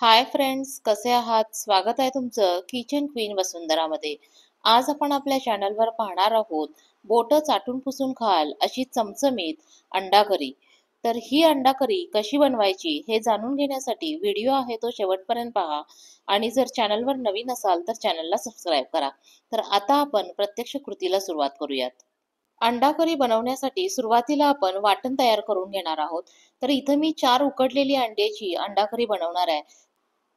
Hi friends, कसे आहात? स्वागत आहे तुमचं किचन क्वीन वसुंधरामध्ये. आज आपण आपल्या चॅनलवर पाहणार आहोत बोटं चाटून पुसून खाल अशी चमचमीत अंडा करी. तर ही अंडा करी कशी बनवायची हे जाणून घेण्यासाठी व्हिडिओ आहे तो शेवटपर्यंत पहा. आणि जर चॅनलवर नवीन असाल तर चॅनलला सबस्क्राईब करा. तर आता आपण प्रत्यक्ष कृतीला सुरुवात करूयात. अंडा करी बनवण्यासाठी सुरुवातीला आपण वाटण तयार करून घेणार आहोत. तर इथं मी 4 उकडलेली अंड्याची अंडा करी बनवणार आहे.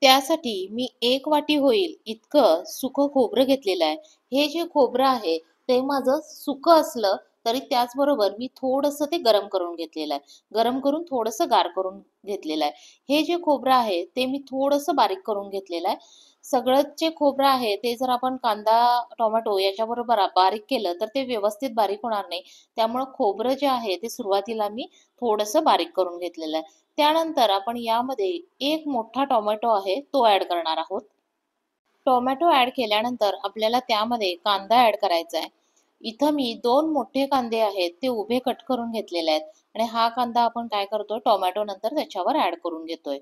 त्यासाठी मी 1 वाटी होईल इतकं सुकं खोबरं घेतलेलं आहे. हे जे खोबरं आहे ते माझं सुकं असलं तरी त्याचबरोबर मी थोडंसं ते गरम करून घेतलेलं आहे. गरम करून थोडंसं गार करून घेतलेलं आहे. हे जे खोबरं आहे ते मी थोडंसं बारीक करून घेतलेलं आहे. सगळंच जे खोबरं आहे ते जर आपण कांदा, टोमॅटो याच्याबरोबर बारीक केलं तर ते व्यवस्थित बारीक होणार नाही. त्यामुळं खोबरं जे आहे ते सुरुवातीला मी थोडंसं बारीक करून घेतलेलं आहे. त्यानंतर आपण यामध्ये 1 मोठा टोमॅटो आहे तो ॲड करणार आहोत. टोमॅटो ॲड केल्यानंतर आपल्याला त्यामध्ये कांदा ॲड करायचा आहे. इथं मी 2 मोठे कांदे आहेत ते उभे कट करून घेतलेले आहेत आणि हा कांदा आपण काय करतोय टोमॅटो नंतर त्याच्यावर ॲड करून घेतोय.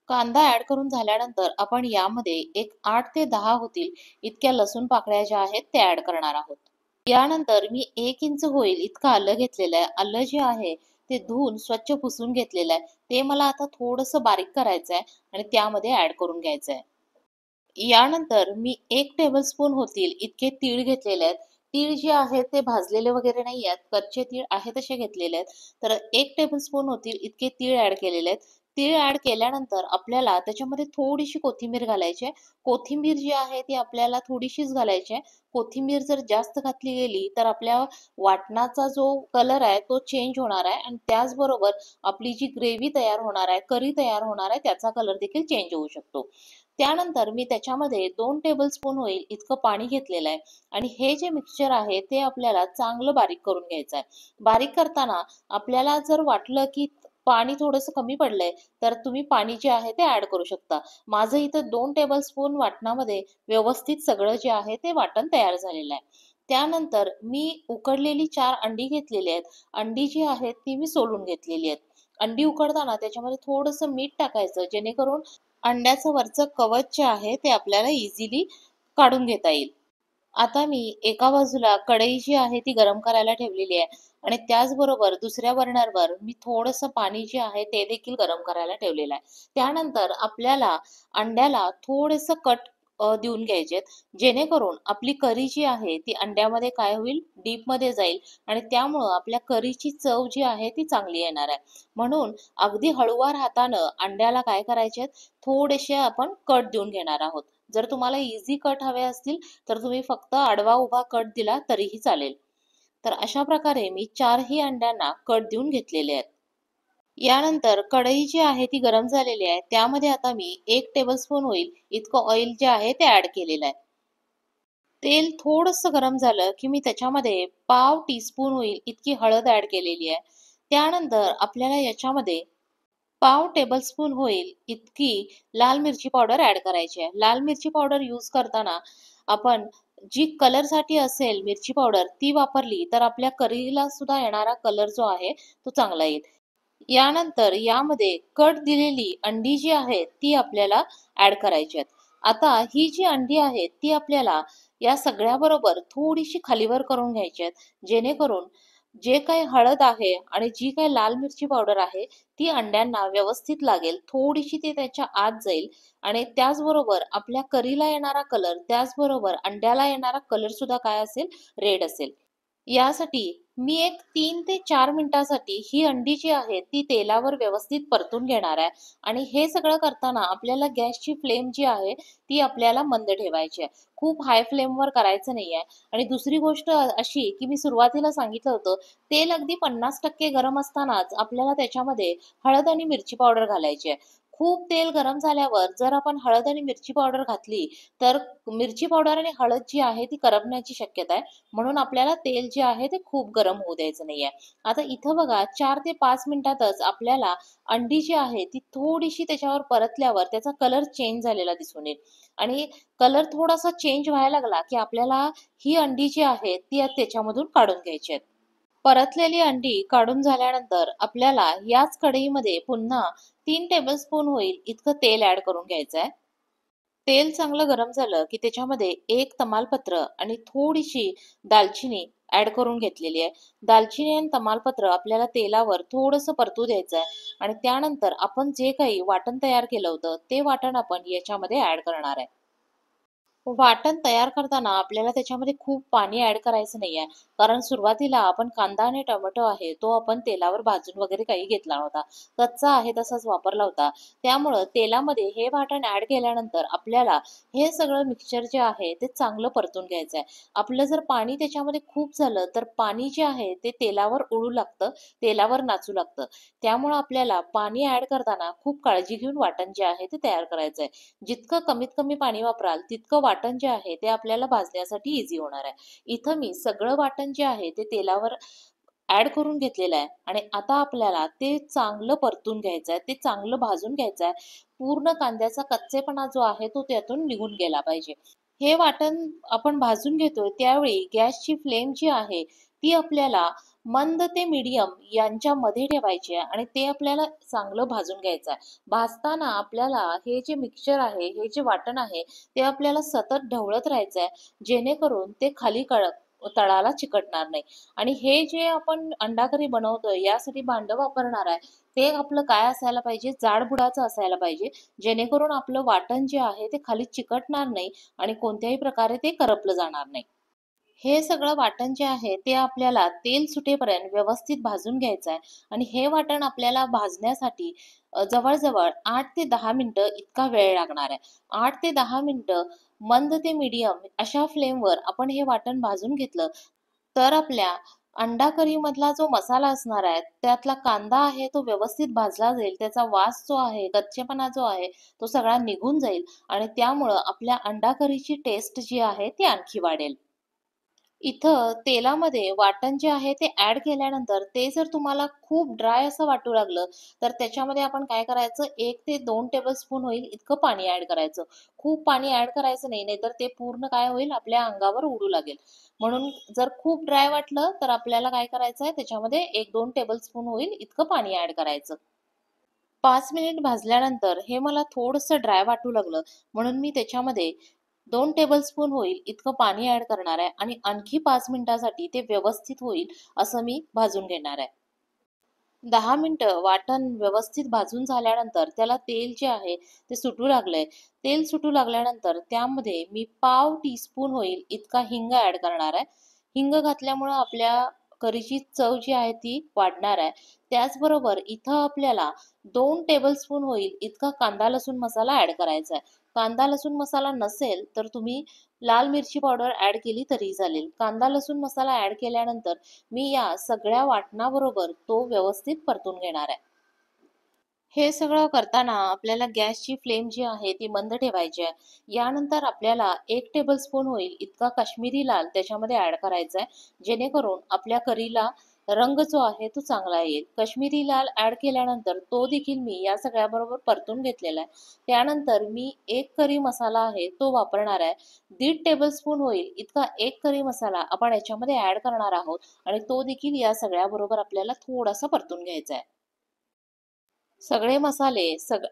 कांदा ॲड करून झाल्यानंतर आपण यामध्ये एक 8 ते 10 होतील इतक्या लसूण पाकळ्या ज्या आहेत त्या ॲड करणार आहोत. यानंतर मी 1 इंच होईल इतकं आलं घेतलेलं आहे. आलं जे आहे ते धुवून स्वच्छ पुसून घेतलेलं आहे. ते मला आता थोडंसं बारीक करायचं आहे आणि त्यामध्ये ॲड करून घ्यायचं आहे. यानंतर मी 1 टेबलस्पून होतील इतके तीळ घेतलेले आहेत. तीळ जे आहेत ते भाजलेले वगैरे नाही आहेत. कच्चे तीळ आहे तसे घेतलेले आहेत. तर 1 टेबलस्पून होतील इतके तीळ ॲड केलेले आहेत. तीळ ॲड केल्यानंतर आपल्याला त्याच्यामध्ये थोडीशी कोथिंबीर घालायची आहे. कोथिंबीर जी आहे ती आपल्याला थोडीशीच घालायची आहे. कोथिंबीर जर जास्त घातली गेली तर आपल्या वाटणाचा जो कलर आहे तो चेंज होणार आहे आणि त्याचबरोबर आपली जी ग्रेव्ही तयार होणार आहे, करी तयार होणार आहे त्याचा कलर देखील चेंज होऊ शकतो. त्यानंतर मी त्याच्यामध्ये 2 टेबलस्पून होईल इतकं पाणी घेतलेलं आहे आणि हे जे मिक्सचर आहे ते आपल्याला चांगलं बारीक करून घ्यायचं आहे. बारीक करताना आपल्याला जर वाटलं की पाणी थोडंसं कमी पडलंय तर तुम्ही पाणी जे आहे ते ॲड करू शकता. माझं इथं 2 टेबलस्पून वाटणामध्ये व्यवस्थित सगळं जे आहे ते वाटण तयार झालेलं आहे. त्यानंतर मी उकडलेली 4 अंडी घेतलेली आहेत. अंडी जी आहेत ती मी सोलून घेतलेली आहेत. अंडी उकडताना त्याच्यामध्ये थोडंसं मीठ टाकायचं जेणेकरून अंड्याचं वरचं कवच जे आहे ते आपल्याला इझिली काढून घेता येईल. आता मी एका बाजूला कढई जी आहे ती गरम करायला ठेवलेली आहे आणि त्याचबरोबर दुसऱ्या बर्नरवर मी थोडंसं पाणी जे आहे ते देखील गरम करायला ठेवलेलं आहे. त्यानंतर आपल्याला अंड्याला थोडंसं कट देऊन घ्यायचे जेणेकरून आपली करी जी आहे ती अंड्यामध्ये काय होईल डीपमध्ये जाईल आणि त्यामुळं आपल्या करीची चव जी आहे ती चांगली येणार आहे. म्हणून अगदी हळूवार हातानं अंड्याला काय करायचे थोडेसे आपण कट देऊन घेणार आहोत. जर तुम्हाला इझी कट हवे असतील तर तुम्ही फक्त आडवा उभा कट दिला तरीही चालेल. तर अशा प्रकारे मी 4ही अंड्यांना कट देऊन घेतलेले आहेत. यानंतर कढई जी आहे ती गरम झालेली आहे. त्यामध्ये आता मी 1 टेबलस्पून होईल इतकं ऑइल जे आहे ते ॲड केलेलं आहे. तेल थोडंसं गरम झालं की मी त्याच्यामध्ये पाव टीस्पून होईल इतकी हळद ॲड केलेली आहे. त्यानंतर आपल्याला याच्यामध्ये पाव टेबलस्पून होईल इतकी लाल मिरची पावडर ॲड करायची आहे. लाल मिरची पावडर यूज करताना आपण जी कलरसाठी असेल मिरची पावडर ती वापरली तर आपल्या करीला सुद्धा येणारा कलर जो आहे तो चांगला येईल. यानंतर यामध्ये कट दिलेली अंडी जी आहेत ती आपल्याला ॲड करायची आहेत. आता ही जी अंडी आहेत ती आपल्याला या सगळ्याबरोबर थोडीशी खालीवर करून घ्यायची आहेत जेणेकरून जे काही हळद आहे आणि जी काही लाल मिरची पावडर आहे ती अंड्यांना व्यवस्थित लागेल. थोडीशी ती त्याच्या आत जाईल आणि त्याचबरोबर आपल्या करीला येणारा कलर, त्याचबरोबर अंड्याला येणारा कलर सुद्धा काय असेल रेड असेल. यासाठी मी एक 3 ते 4 मिनिटासाठी ही अंडी जी आहे ती तेलावर व्यवस्थित परतून घेणार आहे आणि हे सगळं करताना आपल्याला गॅसची फ्लेम जी आहे ती आपल्याला मंद ठेवायची आहे. खूप हाय फ्लेमवर करायचं नाही आहे. आणि दुसरी गोष्ट अशी की मी सुरुवातीला सांगितलं होतं तेल अगदी 50% गरम असतानाच आपल्याला त्याच्यामध्ये हळद आणि मिरची पावडर घालायची आहे. खूप तेल गरम झाल्यावर जर आपण हळद आणि मिरची पावडर घातली तर मिरची पावडर आणि हळद जी आहे ती करपण्याची शक्यता आहे. म्हणून आपल्याला तेल जे आहे ते खूप गरम होऊ द्यायचं नाहीये. आता इथं बघा 4 ते 5 मिनिटातच आपल्याला अंडी जी आहे ती थोडीशी त्याच्यावर परतल्यावर त्याचा कलर चेंज झालेला दिसून येईल आणि कलर थोडासा चेंज व्हायला लागला की आपल्याला ही अंडी जी आहे ती त्याच्यामधून काढून घ्यायची आहेत. परतलेली अंडी काढून झाल्यानंतर आपल्याला याच कढईमध्ये पुन्हा 3 टेबलस्पून होईल इतकं तेल ऍड करून घ्यायचं आहे. तेल चांगलं गरम झालं की त्याच्यामध्ये एक तमालपत्र आणि थोडीशी दालचिनी ऍड करून घेतलेली आहे. दालचिनी आणि तमालपत्र आपल्याला तेलावर थोडंसं परतू द्यायचं आहे आणि त्यानंतर आपण जे काही वाटण तयार केलं होतं ते वाटण आपण याच्यामध्ये ऍड करणार आहे. वाटण तयार करताना आपल्याला त्याच्यामध्ये खूप पाणी ऍड करायचं नाहीये. कारण सुरुवातीला आपण कांदा आणि टोमॅटो आहे तो आपण तेलावर भाजून वगैरे काही घेतला नव्हता. कच्चा आहे तसाच वापरला होता. त्यामुळं तेलामध्ये हे वाटण ऍड केल्यानंतर आपल्याला हे सगळं मिक्सचर जे आहे ते चांगलं परतून घ्यायचं आहे. आपलं जर पाणी त्याच्यामध्ये खूप झालं तर पाणी जे आहे ते तेलावर उडू लागतं, तेलावर नाचू लागतं. त्यामुळं आपल्याला पाणी ऍड करताना खूप काळजी घेऊन वाटण जे आहे ते तयार करायचं आहे. जितकं कमीत कमी पाणी वापराल तितकं वाटण जे आहे ते आपल्याला भाजण्यासाठी इझी होणार आहे. इथं मी सगळं वाटण जे आहे ते तेलावर ऍड करून घेतलेलं आहे आणि आता आपल्याला ते चांगलं परतून घ्यायचं आहे, ते चांगलं भाजून घ्यायचं आहे. पूर्ण कांद्याचा कच्चेपणा जो आहे तो त्यातून निघून गेला पाहिजे. हे वाटण आपण भाजून घेतोय त्यावेळी गॅसची फ्लेम जी आहे ती आपल्याला मंद ते मीडियम यांच्यामध्ये ठेवायची आहे आणि ते आपल्याला चांगलं भाजून घ्यायचं आहे. भाजताना आपल्याला हे जे मिक्सचर आहे, हे जे वाटण आहे ते आपल्याला सतत ढवळत राहायचं आहे, जेणेकरून ते खाली तळाला चिकटणार नाही. आणि हे जे आपण अंडा करी बनवतोय यासाठी भांडं वापरणार आहे ते आपलं काय असायला पाहिजे, जाडबुडाचं असायला पाहिजे, जेणेकरून आपलं वाटण जे आहे ते खाली चिकटणार नाही आणि कोणत्याही प्रकारे ते करपलं जाणार नाही. हे सगळं वाटण जे आहे ते आपल्याला तेल सुटेपर्यंत व्यवस्थित भाजून घ्यायचं आहे आणि हे वाटण आपल्याला भाजण्यासाठी जवळजवळ 8 ते 10 मिनिटं इतका वेळ लागणार आहे. 8 ते 10 मिनिटं मंद ते मीडियम अशा फ्लेमवर आपण हे वाटण भाजून घेतलं तर आपल्या अंडा करी मधला जो मसाला असणार आहे त्यातला कांदा आहे तो व्यवस्थित भाजला जाईल, त्याचा वास जो आहे, कच्चेपणा जो आहे तो सगळा निघून जाईल आणि त्यामुळं आपल्या अंडा करीची टेस्ट जी आहे ती आणखी वाढेल. इथं तेलामध्ये वाटण जे आहे ते ऍड केल्यानंतर ते जर तुम्हाला खूप ड्राय असं वाटू लागलं तर त्याच्यामध्ये आपण काय करायचं, 1 ते 2 टेबलस्पून होईल इतकं पाणी ऍड करायचं. खूप पाणी ऍड करायचं नाही, नाहीतर ते पूर्ण काय होईल आपल्या अंगावर उडू लागेल. म्हणून जर खूप ड्राय वाटलं तर आपल्याला काय करायचंय, त्याच्यामध्ये 1-2 टेबलस्पून होईल इतकं पाणी ऍड करायचं. 5 मिनिट भाजल्यानंतर हे मला थोडंसं ड्राय वाटू लागलं म्हणून मी त्याच्यामध्ये 2 टेबलस्पून होईल इतकं पाणी ऍड करणार आहे आणि आणखी 5 मिनिटासाठी ते व्यवस्थित होईल असं मी भाजून घेणार आहे. 10 मिनिटं वाटण व्यवस्थित भाजून झाल्यानंतर त्याला तेल जे आहे ते सुटू लागलंय. तेल सुटू लागल्यानंतर त्यामध्ये मी पाव टीस्पून होईल इतका हिंग ऍड करणार आहे. हिंग घातल्यामुळं आपल्या करीची चव जी आहे ती वाढणार आहे. त्याचबरोबर इथं आपल्याला 2 टेबलस्पून होईल इतका कांदा लसूण मसाला ऍड करायचा आहे. कांदा लसूण मसाला नसेल तर तुम्ही लाल मिरची पावडर ऍड केली तरी चालेल. कांदा लसूण मसाला ऍड केल्यानंतर मी या सगळ्या वाटणाबरोबर तो व्यवस्थित परतून घेणार आहे. हे सगळं करताना आपल्याला गॅसची फ्लेम जी आहे ती मंद ठेवायची आहे. यानंतर आपल्याला 1 टेबलस्पून होईल इतका काश्मीरी लाल त्याच्यामध्ये ऍड करायचा आहे, जेणेकरून आपल्या करीला रंग जो आहे तो चांगला येईल. काश्मीरी लाल ऍड केल्यानंतर तो देखील मी या सगळ्याबरोबर परतून घेतलेला आहे. त्यानंतर मी एक करी मसाला आहे तो वापरणार आहे. 1.5 टेबलस्पून होईल इतका एक करी मसाला आपण याच्यामध्ये ऍड करणार आहोत आणि तो देखील या सगळ्याबरोबर आपल्याला थोडासा परतून घ्यायचा आहे. सगळे मसाले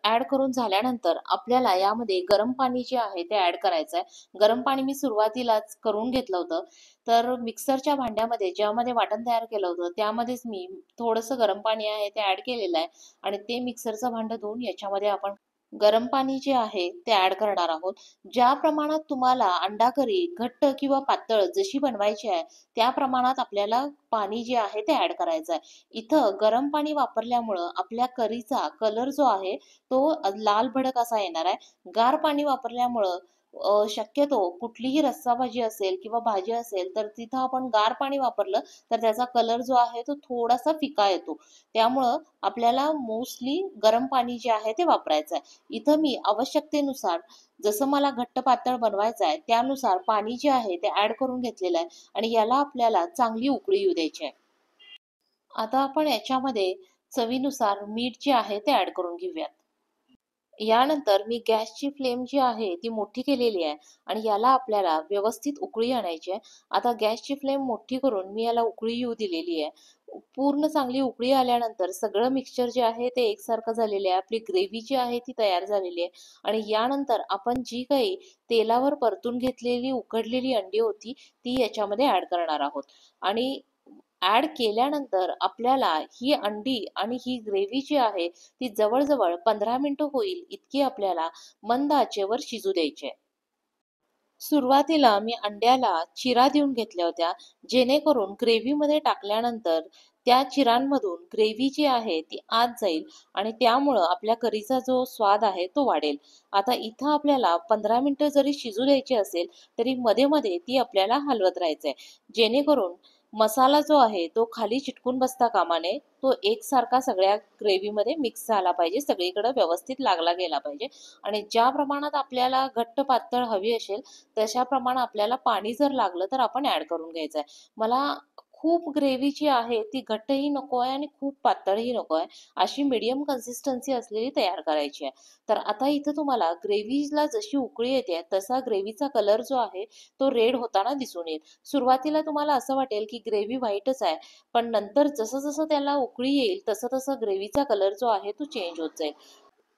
ऍड करून झाल्यानंतर आपल्याला यामध्ये गरम पाणी जे आहे ते ऍड करायचं आहे. गरम पाणी मी सुरुवातीलाच करून घेतलं होतं. तर मिक्सरच्या भांड्यामध्ये ज्यामध्ये वाटण तयार केलं होतं त्यामध्येच मी थोडंसं गरम पाणी आहे ते ऍड केलेलं आहे आणि ते मिक्सरचं भांडं धुवून याच्यामध्ये आपण गरम पाणी जे आहे ते ऍड करणार आहोत. ज्या प्रमाणात तुम्हाला अंडा करी घट्ट किंवा पातळ जशी बनवायची आहे त्या प्रमाणात आपल्याला पाणी जे आहे ते ऍड करायचं आहे. इथं गरम पाणी वापरल्यामुळं आपल्या करीचा कलर जो आहे तो लाल भडक असा येणार आहे. गार पाणी वापरल्यामुळं शक्यतो कुठलीही रस्साभाजी असेल किंवा भाजी असेल तर तिथं आपण गार पाणी वापरलं तर त्याचा कलर जो आहे तो थोडासा फिका येतो. त्यामुळं आपल्याला मोस्टली गरम पाणी जे आहे ते वापरायचं आहे. इथं मी आवश्यकतेनुसार जसं मला घट्ट पातळ बनवायचं आहे त्यानुसार पाणी जे आहे ते ऍड करून घेतलेलं आहे आणि याला आपल्याला चांगली उकळी येऊ द्यायची आहे. आता आपण याच्यामध्ये चवीनुसार मीठ जे आहे ते ऍड करून घेऊयात. यानंतर मी गॅसची फ्लेम जी आहे ती मोठी केलेली आहे आणि याला आपल्याला व्यवस्थित उकळी आणायची आहे. आता गॅसची फ्लेम मोठी करून मी याला उकळी येऊ दिलेली आहे. पूर्ण चांगली उकळी आल्यानंतर सगळं मिक्सचर जे आहे ते एकसारखं झालेलं आहे. आपली ग्रेव्ही जी आहे ती तयार झालेली आहे आणि यानंतर आपण जी काही तेलावर परतून घेतलेली उकडलेली अंडी होती ती याच्यामध्ये ऍड करणार आहोत. आणि ऍड केल्यानंतर आपल्याला ही अंडी आणि ही ग्रेव्ही जी आहे ती जवळजवळ 15 मिनिटं होईल इतकी आपल्याला मंद आचेवर शिजू द्यायची आहे. सुरुवातीला मी अंड्याला चिरा देऊन घेतल्या होत्या, जेणेकरून ग्रेव्हीमध्ये टाकल्यानंतर त्या चिरांमधून ग्रेव्ही जी आहे ती आत जाईल आणि त्यामुळं आपल्या करीचा जो स्वाद आहे तो वाढेल. आता इथं आपल्याला 15 मिनिटं जरी शिजू द्यायची असेल तरी मध्ये मध्ये ती आपल्याला हलवत राहायचंय, जेणेकरून मसाला जो आहे तो खाली चिटकून बसता कामा नये. तो एकसारखा सगळ्या ग्रेव्हीमध्ये मिक्स झाला पाहिजे, सगळीकडे व्यवस्थित लागला गेला पाहिजे. आणि ज्या प्रमाणात आपल्याला घट्ट पातळ हवी असेल तशा प्रमाणात आपल्याला पाणी जर लागलं तर आपण ऍड करून घ्यायचं आहे. मला खूप ग्रेव्ही जी आहे ती घट्टही नको आहे आणि खूप पातळही नको आहे, अशी मीडियम कन्सिस्टन्सी असलेली तयार करायची आहे. तर आता इथं तुम्हाला ग्रेव्हीला जशी उकळी येते तसा ग्रेव्हीचा कलर जो आहे तो रेड होताना दिसून येईल. सुरुवातीला तुम्हाला असं वाटेल की ग्रेव्ही व्हाईटच आहे, पण नंतर जसं जसं त्याला उकळी येईल तसं तसं ग्रेव्हीचा कलर जो आहे तो चेंज होत जाईल.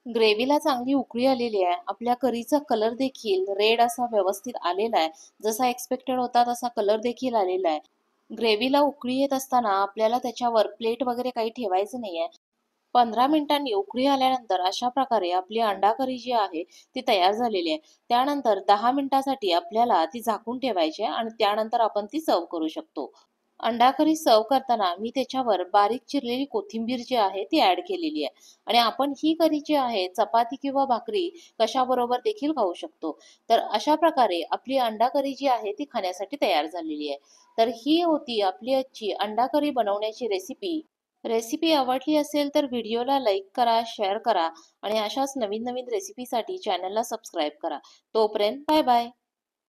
ग्रेव्हीला चांगली उकळी आलेली आहे. आपल्या करीचा कलर देखील रेड असा व्यवस्थित आलेला आहे. जसा एक्सपेक्टेड होता तसा कलर देखील आलेला आहे. ग्रेव्हीला उकळी येत असताना आपल्याला त्याच्यावर प्लेट वगैरे काही ठेवायचं नाहीये. 15 मिनिटांनी उकळी आल्यानंतर अशा प्रकारे आपली अंडा करी जी आहे ती तयार झालेली आहे. त्यानंतर 10 मिनिटासाठी आपल्याला ती झाकून ठेवायची आहे आणि त्यानंतर आपण ती सर्व्ह करू शकतो. अंडा करी सर्व्ह करताना मी त्याच्यावर बारीक चिरलेली कोथिंबीर जी आहे ती ऍड केलेली आहे. आणि आपण ही करी जी आहे चपाती किंवा भाकरी कशाबरोबर देखील खाऊ शकतो. तर अशा प्रकारे आपली अंडा करी जी आहे ती खाण्यासाठी तयार झालेली आहे. तर ही होती आपली आजची अंडा करी बनवण्याची रेसिपी. रेसिपी आवडली असेल तर व्हिडिओला लाईक करा, शेअर करा आणि अशाच नवीन नवीन रेसिपीसाठी चॅनलला सबस्क्राईब करा. तोपर्यंत बाय बाय.